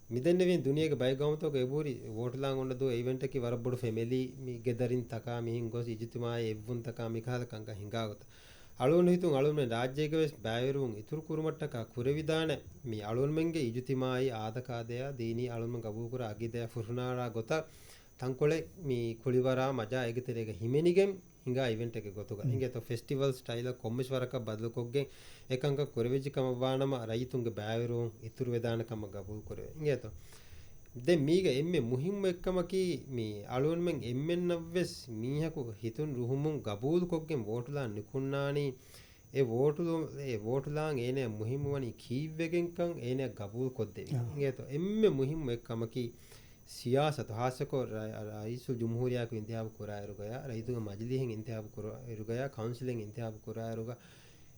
මිදෙන්නේ දුනියගේ බයගමතෝක එබුරි වෝටලාන් ඔන්න දෝ ඉවෙන්ට් එකේ වර බොඩ ෆැමිලි මේ ගෙදරින් තකා මිහින් ගොස් ඉජිතුමායි එවුන් තකා මිකාල කංක හිඟාගත අලුන් හිතුන් අලුන් මේ රාජ්‍යයේ වෙස් බෑවරුන් ඉතුරු කුරුමට්ටක කුරවිදාන මේ අලුන් මෙන්ගේ ඉජිතුමායි ආදකාදය දීනි අලුන් මෙන් ගබු කුර අගිදය ෆුරුනාරා ගොත තංකොලේ මේ කුලිවරා මජා ඒගතරේක හිමෙනිගෙන් හිඟා ඉවෙන්ට් එකේ ගොතුක හිඟේතෝ ෆෙස්ටිවල් ස්ටයිල් කොම්මිස්වරක බදලකොග්ගෙන් එකංක කුරවිජිකම වානම රයිතුන්ගේ බෑවරුන් ඉතුරු වේදානකම ගබු කුරේ හිඟේතෝ දැන් මීග එම්මේ මුහිම්ම එක්කම කී මේ අලුන් මෙන් එම්මෙන් නවස් මීහකු හිතුන් රුහුමුන් ගබූල් කොග්ගෙන් වෝටුලා නිකුන්නානි ඒ වෝටුලාන් ඒනේ මුහිම්ම වනි කීවෙගෙන්කන් ඒනේ ගබූල් කොද්දේ හිඟේතෝ එම්මේ මුහිම්ම එක්කම කී सियासत हासको रईसु जमहूरिया को इंतखाब करायरुगया रईतु मजलिहिं इंतखाब करायरुगया काउंसिलिंग इंतखाब करायरुगा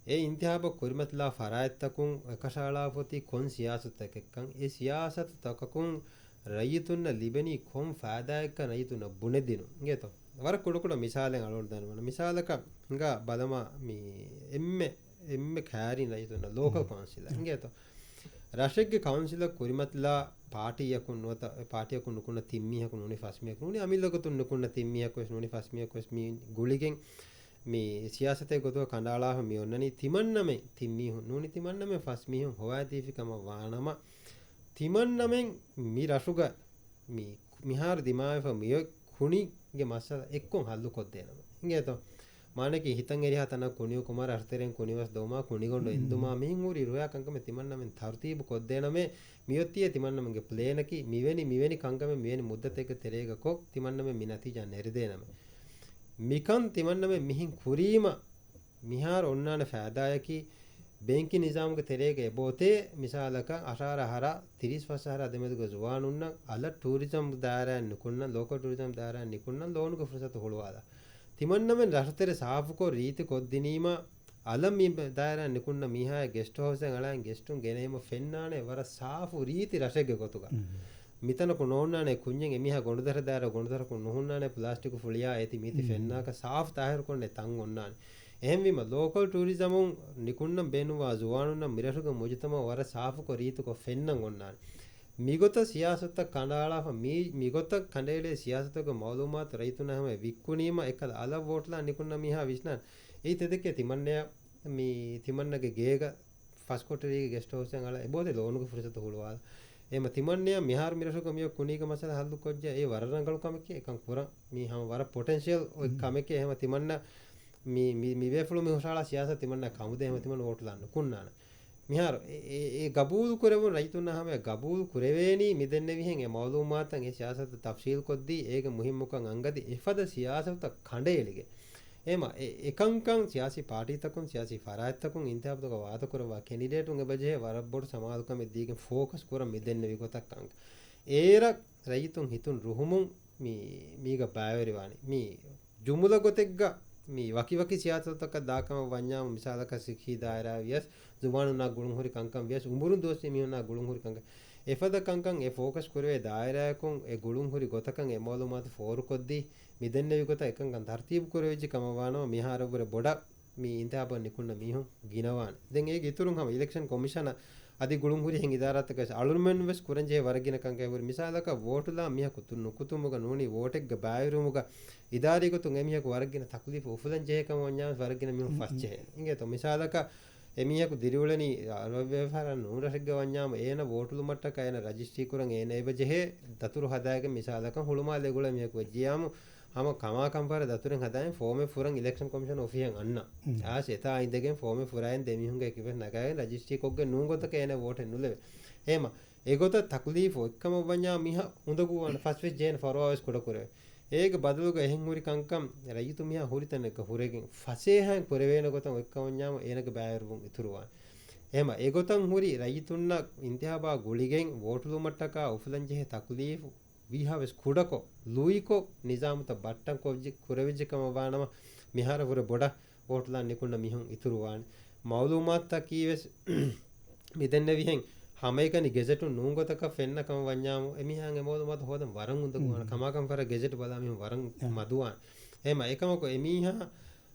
ඒ ඉන්තිහාබ කුරිමත්ලා ෆරායත්තකුන් එකශාලාපති කොන් සියාසතකෙක්කන් ඒ සියාසත තකකුන් රයිතුන්න ලිබෙනි කොම් ෆාදායක නයිතුන බුනෙදිනු ගේතෝ වර කුඩකුඩ මිසාලෙන් අලොන් දනවන මිසාලක හංගා බලම මේ එම්මෙ කෑරි නයිතුන ලෝකල් කවුන්සිල් ගේතෝ රාෂ්ට්‍රීය කවුන්සිල් කුරිමත්ලා පාටියකුන් නොත පාටියකුන් නුකුණ තිම්මියකුන් නුනි ෆස්මියකුන් නුනි අමිල්ලකතුන් නුකුණ තිම්මියක් වෙස් නුනි ෆස්මියක් වෙස් මී ගුලිගෙන් මේ සියාසතේ ගොතව කණ්ඩාලාහ මියොන්නනි තිමන්නමෙ තිම්මිහුන් නුනි තිමන්නමෙ ෆස්මිහුන් හොයාදීෆිකම වානම තිමන්නමෙන් මි රසුග මි මිහාර දිමාව මිය කුණිගේ මස්සල එක්කොන් හල්ලු කොද්දේනම ඉංගේතෝ මානකි හිතන් එරිහ තන කුණිය කුමාර අර්තරෙන් කුණිවස් දෝමා කුණිගොඬ ඉන්දුමා මිහින් ඌරි රුයා කංකම තිමන්නමෙන් තර්තීබ කොද්දේනමෙ මියොත්තිය තිමන්නමගේ ප්ලේනකි මිවෙනි කංකම මිවෙනි මුද්දතේක තෙරේග කොක් තිමන්නමෙ මිනති ජන් එරිදේනම මිකන් තිමන්නමෙ මිහින් කුරීම මිහාර ඔන්නාන ෆෑදායකි බැංකි නිසාමුගේ තෙරේග එබෝතේ මිසාලක අශාරහර 30 වසහර අදමෙදුග ජුවානුන්න අල ටූරිසම් දාරයන් නිකුන්න ලෝකල් ටූරිසම් දාරයන් නිකුන්න ලෝනුක ෆුර්සත හොළුවාලා තිමන්නමෙන් රසතර සාෆුකෝ රීති කොද්දිනීම අලම් මි දායරන් නිකුන්න මීහාය ගෙස්ට් හවුස් එකෙන් අලයන් ගෙස්ටුන් ගෙනීම ෆෙන්නානේ වර සාෆු රීති රසෙග්ගේ කොතුක මිතන කොනෝන්නානේ කුඤ්ඤෙන් එමිහා ගොණදර දාර ගොණදර කො නොහුන්නානේ ප්ලාස්ටික් ෆුලියා ඇති මිති ෆෙන්නාක සාෆ් තාහිර කොන්නේ තන් ඔන්නානේ එහෙම විම ලෝකල් ටූරිසමුන් නිකුන්න බේනුවා ජුවානුන්න මිරසුක මුජතම වර සාෆුකෝ රීතිකෝ ෆෙන්නන් ඔන්නානේ මිගොත සියාසත කණ්ඩාලා මිගොත කණ්ඩේලේ සියාසතක මවලුමාත් රයිතුන හැම වික්කුණීම එකද අල වෝට්ලා නිකුන්න මිහා විශ්නන් ඒ තෙදෙකේ තිමන්නේ මේ තිමන්නගේ ගේග ෆස්කොටරිගේ ගෙස්ට් හවුස් එකෙන් අල එබෝදේ ලෝනුක ෆුරසත හොළුවාල එම තිමන්නේ මිහාර මිරසුක මිය කුණීක මසල හල්ලු කොජ්ජ ඒ වරරංගලු කමකේ එකන් පුර මේ හැම වර පොටෙන්ෂියල් ඔය කමකේ එහෙම තිමන්න මේ වේෆලු මේ හොසාලා සියාසත තිමන්න කමුද එහෙම තිමන්න වෝට්ලා නුකුන්නාන මිහාර ඒ ගබූල් කරවුන් රයිතුන්න හැම ගබූල් කුරෙවේනි මිදෙන්න විහෙන් ඒ මවලුමාතන් ඒ සියාසත තෆ්සීල් කොද්දී ඒක මුහිම් මුකන් අංගදි එෆද සියාසත කණ්ඩේලිගේ එම එකංකං සියාසි පාටිතකුන් සියාසි ෆරායත්තකුන් ඉන්තිහාබතක වාත කරවා කැන්ඩිඩේටුන් එබජේ වරබ්බොඩ සමාදුකම දීගෙන් ෆෝකස් කර මිදෙන්න විගතක් අංග ඒර රයිතුන් හිතුන් රුහුමුන් මීග බාවරිවානි මී ජුමුල ගොතෙක්ග මේ වකි සියාසතක දාකම වඤ්ඤාම මිසාලක සිඛී දායරා වියස් ජුමානුනා ගුළුහුරි කංකම් වියස් උඹුරුන් දෝස්ති මියුනා ගුළුහුරි කංක එෆද කංකම් ඒ ෆෝකස් කරවේ දායරාකුන් ඒ ගුළුහුරි ගොතකන් ඒ මාලුමාත ෆෝරු කොද්දී මිදෙන්න විගත එකංගන් තර්තිබ් කරවෙජි කමවානෝ මිහාරවර බොඩ මේ ඉන්තහාබ නිකුන්න මිහුන් ගිනවාන දැන් ඒක ඉතුරුන් හැම ඉලෙක්ෂන් කොමිෂන අධි ගුළුහුරි හින් ඉදාරාතක අලුර්මන් වෙස් කුරංජේ වරගින කංකේ වර මිසාලක වෝටුලා මිහ කුතුන් කුතුමුග නෝනි වෝටෙක්ග බායරුමුග ඉදාරීගතුන් එමිහක වරගින තක්ලීෆ උෆලන් ජේකම වඤ්ඤාම වරගින මිහුන් ෆස්චේ ඉංගේ තෝ මිසාලක එමිහකු දිරිවලනි අරව්‍යවහරන් නූරසෙග්ග වඤ්ඤාම ඒන වෝටුලු මට්ටක එන රජිස්ට්‍රී කුරන් ඒන එබජෙහෙ දතුරු හදායක මිසාලක හුළුමා ලෙගුල මිහක වජියාම හම කමා කම්පාර දතුරෙන් හදායෙන් ෆෝමේ ෆුරන් ඉලෙක්ෂන් කොමිෂන් ඔෆියන් අන්න ආස එතා ඉඳගෙන ෆෝමේ ෆුරායෙන් දෙමිහුන්ගේ කිවෙ නගාය රජිස්ට්‍රී කොග්ගේ නූගොතක එන වෝට් නුලෙ එහෙම ඒගොත තක්ලීෆ් එක්කම වඤ්ඤා මිහ හොඳකුවන ෆස්ට් වෙස් ජේන් ෆරෝවස් කොට කරේ ඒක බදලුග එහෙන් හුරි කංකම් රයිතු මිහ හුරිතනක හුරෙකින් ෆසේහන් කරවේන ගොතන් එක්කවඤ්ඤාම ඒනක බෑරුම් ඉතුරුවාන එහෙම ඒගොතන් හුරි රයිතුන්න ඉන්තිහාබා ගුලිගෙන් වෝටුලු මට්ටක උෆලන් ජෙහෙ තක්ලීෆ් විහවස් කුඩකෝ ලුයිකෝ නිසාමත බට්ටන් කොජ්ජි කුරවිජ්ජකම වානම මිහාරවර බොඩ වෝට්ලා නිකුන්න මිහුන් ඉතුරුවාන මවලුමාත් කීවස් මිදෙන්න විහෙන් හැමේකනි ගෙජටු නූගතක ෆෙන්නකම වඤ්ඤාම එමිහන් එමෝදමත හොදම් වරන් උඳ ගුණ කමාකම් කර ගෙජට් බලා මිහුන් වරන් මදුවාන එහෙම එකමකෝ එමිහා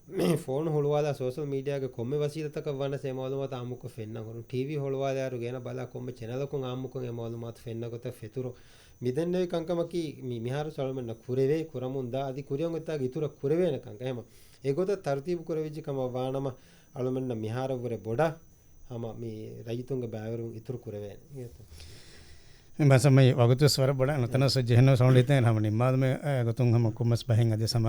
මේ ෆෝන් හොළුවාලා සෝෂල් මීඩියාගේ කොම්මේ වසීලතක වනස එමෝදමත අමුක ෆෙන්න කරු ටීවී හොළුවාලා යාරු ගෙන බලා කොම්මේ channel කොන් අමුකන් එමෝදමත ෆෙන්නකොට ෆෙතුරු මිදෙන්නේ කංකමකි මිහාර සල්මන්න කුරවේ කුරමුන්දා අදි කුරියන් උත්තා ඉතුරු කුරවේන කංක එහෙම ඒගොත තර්තිබ් කුරවිජි කම වානම අලමන්න මිහාරවර බොඩ හම මේ රයිතුන්ගේ බෑවරුන් ඉතුරු කුරවේන බසමයි වගතු ස්වර බොඩ නතන සජහන සොන්ලිතෙන් හැම නිමාදම ගතුන් හැම කුමස් බහෙන් අද සම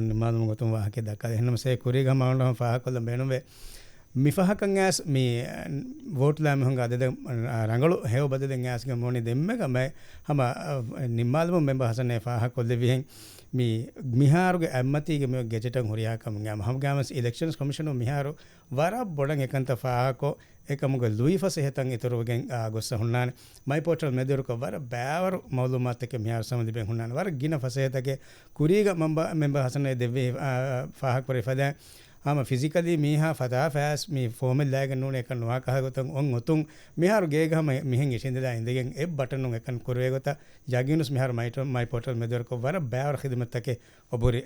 නිමාදම ගතුන් වාහකේ දක්කා එහෙනම සේ කුරි ගමවන්න ෆාහකොල්ල බේනුවේ මිෆහකන් ඇස් මේ වෝට්ලා මෙහුන් අද රංගලු හේව බදෙන් ඇස්ගේ මොනි දෙම්මක මම හැම නිමාදම මෙම්බ හසනේ ෆාහකොල්ල විහෙන් මේ මිහාරුගේ ඇම්මතිගේ මේ ගෙජටන් හොරියා කම ගම හම් ගාමස් ඉලෙක්ෂන්ස් කොමිෂන් මිහාරු වර බොඩන් එකන්ත ෆාහකෝ එකමුග ලුයිෆස් එහෙතන් ඉතුරුගෙන් ගොස්ස හුන්නානේ මයි පෝටල් මෙදරුක වර බෑවරු මවලුමාත් එක මිහාරු සමදි බෙන් හුන්නානේ වර ගින ෆසෙතගේ කුරීග මෙම්බ හසනේ දෙවේ ෆාහක් පරිෆදා ama physically miha fata fast mi formal lag nune ekan nuwa kah gotan on otun miharu geega mihen ishindela indegen e button un ekan kurwe gota jaginus miharu my portal medor ko war baar khidmat take oburi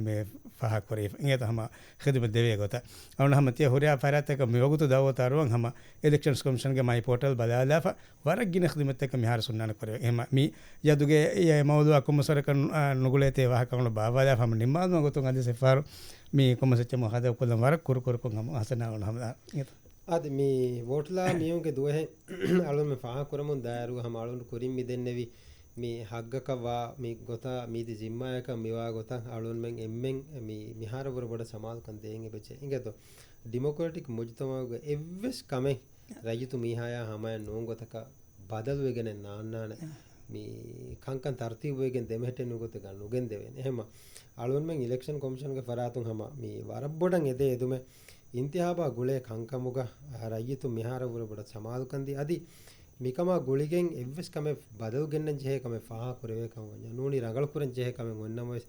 me faha kore ingeta hama khidmat dewe gota awna hama tie horiya farat ek miyogutu dawota ruwan hama elections commission ge my portal balala fa war gine khidmat take miharu sunna kore ema mi yaduge ye mawdu akum kan nugulete wa kan bawa hama nimma gotun ade sefar mi como se chamo hada ko lamar kur ko ngam hasana on hamda ad mi votla miyunge duhe alun me fa kuramun daru ham alun kurim mi dennevi mi haggaka wa mi gota mi di jimma ka miwa gota alun men emmen mi mihara bor boda samal kan deenge beche ingeto democratic mujtama ge evves kame rajitu mihaya hama non gotaka badal wegene naannane mi kankan tartib wegen demhete nugote gan nugen deven ehma alun men election commission ge faratun hama mi warabbodan ede edume intihaba gule kankamuga rayitu mihara bor boda samal kandi adi mikama guligen evves kame badal gennen jehe kame faha kureve kam nuni rangal kuren jehe kame onnama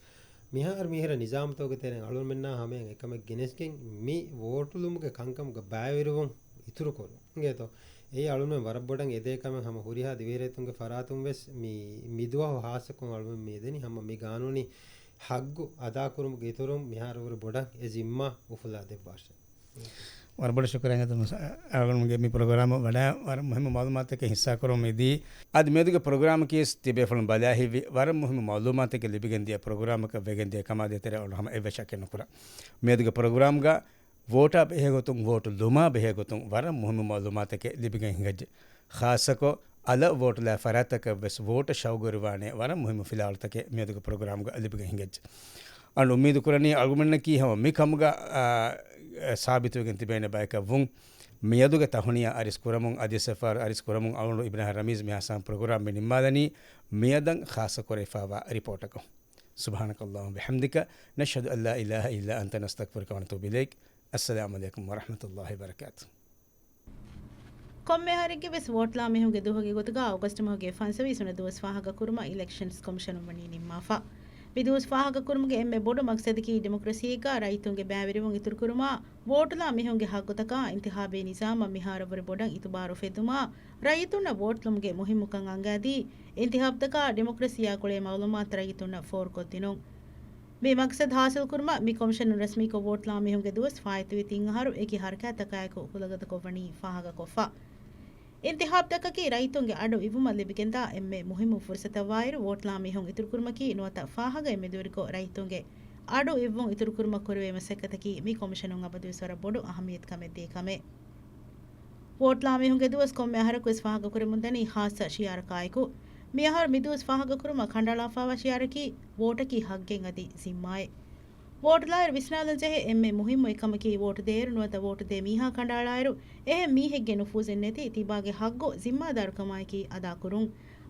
mihar mihera nizam toge teren alun menna hame ekame genesken mi votulumuge kankamuga baviruvon ituru koru ngeto ei alun men warabbodan ede kame hama huriha diveretunge faratum ves mi midwa hasakon alun me deni hama mi ganuni haggu ada kurumuge iturum mihar bor boda e zimma ufula de basha और बड़े शुक्र हैं तुम अगर मुझे मी प्रोग्राम बना और मुहिम मालूमात के हिस्सा करो मेदी आज मेदु के प्रोग्राम के तिबे फल बला ही वार मुहिम मालूमात के लिबिगन दिया प्रोग्राम का वेगन दिया कमा देते रहे और हम एवशा के नकुरा मेदु के प्रोग्राम का वोटा बेहेगो तुम वोट लुमा बेहेगो तुम वार मुहिम मालूमात के लिबिगन हिंगज खास को अल वोट ला फरात का बस वोट शौगुरवाने वार मुहिम फिलहाल तक मेदु के प्रोग्राम का लिबिगन हिंगज और उम्मीद करनी आर्गुमेंट की हम मिखमगा साबित होगन तिबेने बायका वुं मियादुगे तहुनिया अरिस कुरमुं अदि सफर अरिस कुरमुं अवनु इब्राहिम रमीज मियासाम प्रोग्राम में निम्मादनी मियादं खास करे फावा रिपोर्ट को सुब्हानकल्लाहु बिहम्दिका नशहदु अल्ला इलाहा इल्ला अंत नस्तगफिरुका व नतूबु इलैक अस्सलामु अलैकुम व रहमतुल्लाहि व बरकातुहू ಕೊಮ್ಮೆ ಹರಿಗೆ ಬೆಸ್ ವೋಟ್ಲಾ ಮೆಹುಗೆ ದುಹಗೆ ಗೊತಗ ಆಗಸ್ಟ್ ಮಹಗೆ ಫನ್ಸವಿ ಸುನ ದೋಸ್ ಫಾಹಗ ಕುರ್ಮ ಇಲೆಕ್ಷನ್ಸ್ ಕಮಿಷನ್ ಮನಿ ನಿಮ್ಮಾಫಾ ವಿದೂಸ್ ಫಾಹಗ ಕುರ್ಮಗೆ ಎಮ್ಮೆ ಬೋಡು ಮಕ್ಸದಕಿ ಡೆಮೋಕ್ರಸಿಯಕ ರೈತುಂಗೆ ಬ್ಯಾವಿರಿವುಂ ಇತುರು ಕುರುಮ ವೋಟ್ಲಾ ಮೆಹುಗೆ ಹಗ್ಗೊತಕ ಇಂತಿಹಾಬೆ ನಿಜಾಮ ಮಿಹಾರವರ ಬೋಡಂ ಇತುಬಾರು ಫೆದುಮಾ ರೈತುನ ವೋಟ್ಲುಂಗೆ ಮುಹಿಮ್ಮುಕಂ ಅಂಗಾದಿ ಇಂತಿಹಾಬ್ತಕ ಡೆಮೋಕ್ರಸಿಯಾ ಕೊಳೆ ಮಾಲೂಮಾತ್ ರೈತುನ ಫೋರ್ ಕೊದ್ದಿನುಂ මේ මක්සද හාසල් කුර්ම මේ කොමිෂන් රස්මී කො වෝට් ලා මෙහුගේ දුවස් ෆායිතු විතින් අහරු ඒකි හරකා තකායක උලගත කොවණි ෆාහග කොෆා इंतहाब तक की रईतोंगे अडो इवुम लिबिकेंदा एम्मे मुहिमु फुर्सत वायरु वोट ला मेहुं इतुर कुर्मकी नोता फाहग एम्मे दुरिको रईतोंगे अडो इवुम इतुर कुर्म कुरवे मसकतकी मी कमिशनुं अबदु सर बोडु अहमियत कमे देखमे वोट ला मेहुंगे दुवस कोम्मे हरको इस फाहग कुरमुंदनी खास शियार कायको मियाहर मिदुस फाहग कुर्म खंडला फावा शियारकी वोट की हग्गें अदि सिम्माए वोट लायर विस्नालन जहे एम्मे मुहिम एकमकी वोट देर नुवत वोट दे मीहा खंडालायरु एहे मीहेगे नुफूज़ेन नेति तिबागे हग्गो जिम्मादार कमायकी अदा कुरुं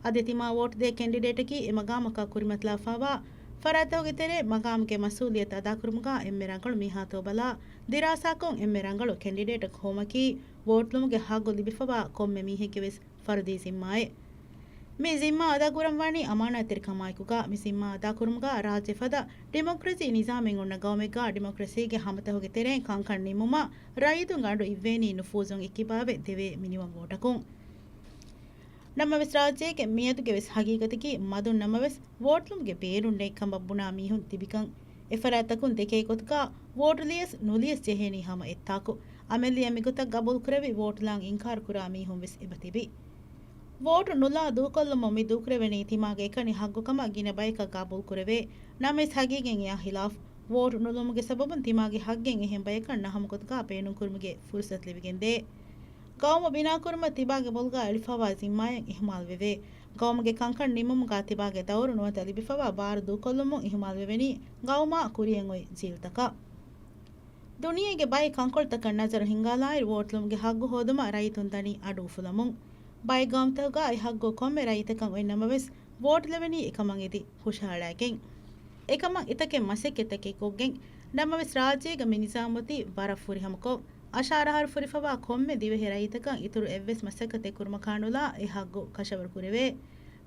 अदेतिमा वोट दे कैंडिडेट की ए मगाम का कुरिमतला फावा फरातोगे तेरे मगाम के मसूलियत अदा कुरुमगा एम्मे रंगळु मीहा तो बला दिरासाकों एम्मे रंगळु कैंडिडेट खोमकी वोट लुमगे हग्गो लिबिफवा कोम्मे मीहेगे वेस फरदी जिम्माए मी जिम्मा अदा कुरमवाणी अमानतेर कमायकुगा मी जिम्मा अदा कुरुमगा राज्य फदा डेमोक्रेसी निजामें उन्न गौमेगा डेमोक्रेसीगे हमतहोगे तेरे कांकण निमुमा रईतु गांडु इव्वेनी नुफूज़ुं इक्किबावे देवे मिनिमम वोटकुं ನಮ್ಮ ವೆಸ್ ರಾಜ್ಯಕ್ಕೆ ಮಿಯದುಗೆ ವೆಸ್ ಹಗೀಗತಿಗೆ ಮದು ನಮ್ಮ ವೆಸ್ ವೋಟ್ಲುಮ್ಗೆ ಬೇರುಂಡೆ ಕಂಬಬ್ಬುನಾ ಮೀಹುನ್ ತಿಬಿಕಂ ಎಫರಾತಕುನ್ ತೆಕೆ ಕೊತ್ಕ ವೋಟ್ಲಿಯಸ್ ನುಲಿಯಸ್ ಜೆಹೇನಿ ಹಮ ಎತ್ತಾಕು ಅಮೆಲಿಯ ಮಿಗುತ ಗಬುಲ್ ಕುರವಿ ವೋಟ್ಲಾಂಗ್ ಇಂಕಾರ್ ಕುರಾ ಮೀಹುನ್ ವೆಸ್ ಇಬತಿಬಿ vote ನುಲಾ ದೂಕೊಲ್ಲಮ me ದೂಕ್ರೆವೆನಿ ತಿಮಾಗೆ ಕನಿ ಹಗ್ಗುಕಮ ಗಿನ bike ಗಬುಲ್ ಕುರವೆ ನಮೆಸ್ ಹಗೀಗೆನ್ yeah ಹಿಲಾಫ್ vote ನುಲುಮ್ಗೆ ಸಬಬನ್ ತಿಮಾಗೆ ಹಗ್ಗೆನ್ ಎಹೆಂ bike ನಹಮ ಕೊತ್ಕ pain ಕುರ್ಮಿಗೆ ಫುರ್ಸತ್ ಲಿವಿಗೆಂದೆ ಗೌಮ Bina kurma ತಿಬಾಗೆ ಬೊಲ್ಗ ಅಳಿಫವಾ ಜಿಮ್ಮಾಯನ್ ಇಹ್ಮಾಲ್ ವೆವೆ ಗೌಮಗೆ ಕಂಕಣ್ ನಿಮ್ಮುಮುಗ ತಿಬಾಗೆ ದೌರು ನುವತ ಲಿಬಿಫವಾ bar ದೂಕೊಲ್ಲುಮು ಇಹ್ಮಾಲ್ ವೆವೆನಿ ಗೌಮ Kurian ಒಯ್ ಜೀಲ್ತಕ ದುನಿಯೆಗೆ by ಕಂಕೊಳ್ತಕ ನಜರು ಹಿಂಗಾಲಾಯಿರ್ ವೋಟ್ಲುಮ್ಗೆ ಹಗ್ಗು ಹೋದುಮ ರೈತುನ್ ದನಿ ಅಡೂಫುಲಮುಂ ಬೈ ಗೌಮ್ತಗ ಐ ಹಗ್ಗು ಕೊಮ್ಮೆ ರೈತಕಂ ಒಯ್ ನಮವೆಸ್ ವೋಟ್ ಲೆವೆನಿ එකಮන් ಇದಿ ಖುಷಾಳಾಗೆನ್ එකಮන් ಇತಕೆ ಮಸೆಕೆತಕೆ ಕೊಗ್ಗೆನ್ ನಮವೆಸ್ ರಾಜ್ಯಗ ಮಿನಿಸಾಮತಿ ಬರಫುರಿ ಹಮಕೊ ಅಶಾರಹರ್ ಫುರಿಫವಾ ಕೊಮ್ಮೆ ದಿವೆಹಿ ರೈತಕಂ ಇತುರು ಎವ್ವೆಸ್ ಮಸಕತೆ ಕುರ್ಮಕಾನುಲಾ ಎ ಹಗ್ಗು ಕಶವರ್ ಕುರೆವೆ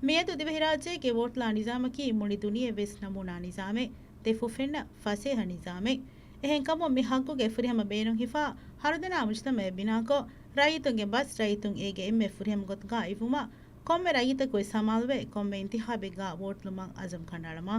ಮೇದು ದಿವೆಹಿ ರಾಜ್ಯಗೆ ವೋಟ್ಲಾ ನಿಜಾಮಕಿ ಮುನಿ ದುನಿಯೆ ವೆಸ್ ನಮೂನಾ ನಿಜಾಮೆ ತೆಫು ಫೆನ್ನ ಫಸೇಹ ನಿಜಾಮೆ එහෙන් කම මි හග්ගුගේ ෆුරිහම බේනුන් හිෆා හරුදනා මුජ්තමෙ බිනාකෝ රයිතුන්ගේ බස් රයිතුන් ඒගේ එම්මෙ ෆුරිහම ගොත්ගා ඉවුමා කොම්මೆ ರೈತಕೊ ಸಮಾಲ್ವೆ ಕೊಮ್ಮೆ ಇಂತಿಹಾಬಿಗಾ ವೋಟ್ಲುಮಂ ಅಜಂ ಕಂಡಾಳಮ